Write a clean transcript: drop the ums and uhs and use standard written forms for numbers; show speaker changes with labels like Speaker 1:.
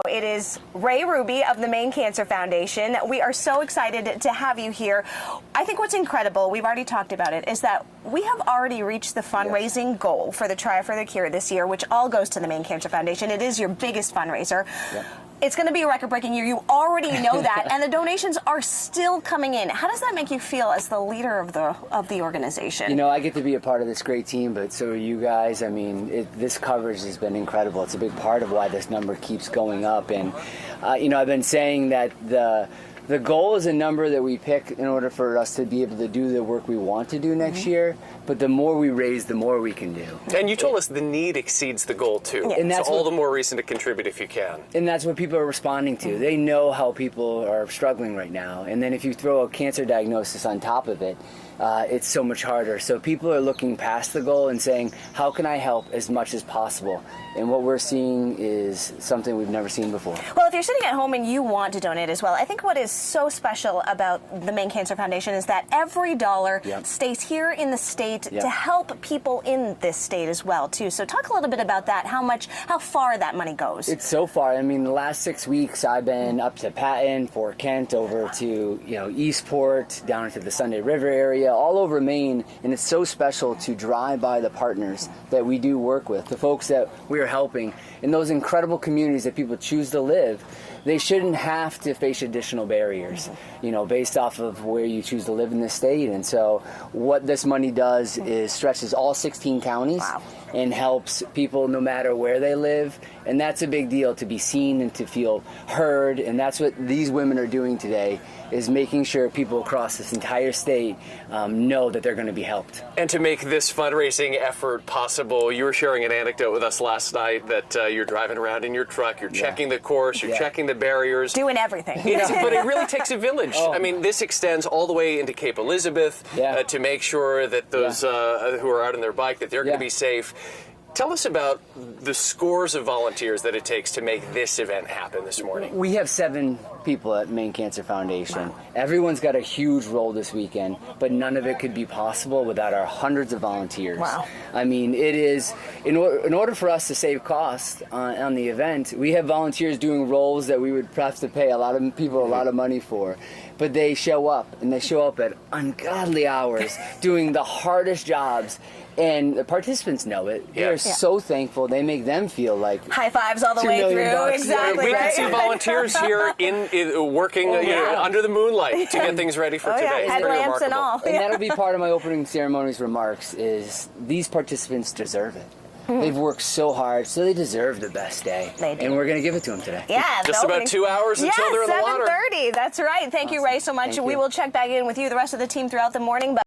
Speaker 1: It is Ray Ruby of the Maine Cancer Foundation. We are so excited to have you here. I think what's incredible, we've already talked about it, is that we have already reached the fundraising goal for the Try for the Cure this year, which all goes to the Maine Cancer Foundation. It is your biggest fundraiser. Yep. It's going to be a record-breaking year. You already know that, and the donations are still coming in. How does that make you feel as the leader of the organization?
Speaker 2: You know, I get to be a part of this great team, but so are you guys. I mean, this coverage has been incredible. It's a big part of why this number keeps going up. And, you know, I've been saying that the goal is a number that we pick in order for us to be able to do the work we want to do next year, but the more we raise, the more we can do.
Speaker 3: And you told us the need exceeds the goal, too. Yeah. And that's all the more reason to contribute if you can.
Speaker 2: And that's what people are responding to. They know how people are struggling right now. And then if you throw a cancer diagnosis on top of it, it's so much harder. So people are looking past the goal and saying, how can I help as much as possible? And what we're seeing is something we've never seen before.
Speaker 1: Well, if you're sitting at home and you want to donate as well, I think what is so special about the Maine Cancer Foundation is that every dollar stays here in the state to help people in this state as well, too. So talk a little bit about that, how far that money goes.
Speaker 2: It's so far. I mean, the last 6 weeks I've been up to Patton, Fort Kent, over to, Eastport, down into the Sunday River area, all over Maine, and it's so special to drive by the partners that we do work with, the folks that we are helping in those incredible communities that people choose to live. They shouldn't have to face additional barriers, based off of where you choose to live in this state. And so what this money does is stretches all 16 counties and helps people no matter where they live. And that's a big deal, to be seen and to feel heard. And that's what these women are doing today, is making sure people across this entire state know that they're going to be helped.
Speaker 3: And to make this fundraising effort possible, you were sharing an anecdote with us last night that you're driving around in your truck, you're checking the course, you're checking the barriers.
Speaker 1: Doing everything.
Speaker 3: But it really takes a village. I mean, this extends all the way into Cape Elizabeth to make sure that those who are out on their bike, that they're going to be safe. Tell us about the scores of volunteers that it takes to make this event happen this morning.
Speaker 2: We have 7 people at Maine Cancer Foundation. Everyone's got a huge role this weekend, but none of it could be possible without our hundreds of volunteers. I mean, it is, in order for us to save costs on the event, we have volunteers doing roles that we would have to pay a lot of people a lot of money for. But they show up, and they show up at ungodly hours, doing the hardest jobs. And the participants know it. They're so thankful. They make them feel like
Speaker 1: high fives all the way through. Exactly.
Speaker 3: We can see volunteers here working under the moonlight to get things ready for today. It's
Speaker 1: headlamps and all.
Speaker 2: And that'll be part of my opening ceremony's remarks. Is these participants deserve it. They've worked so hard, so they deserve the best day.
Speaker 1: They do.
Speaker 2: And we're going to give it to them today.
Speaker 1: Yeah.
Speaker 3: Just about 2 hours until they're in the water.
Speaker 1: 7:30. That's right. Thank you, Ray, so much. We will check back in with you, the rest of the team, throughout the morning.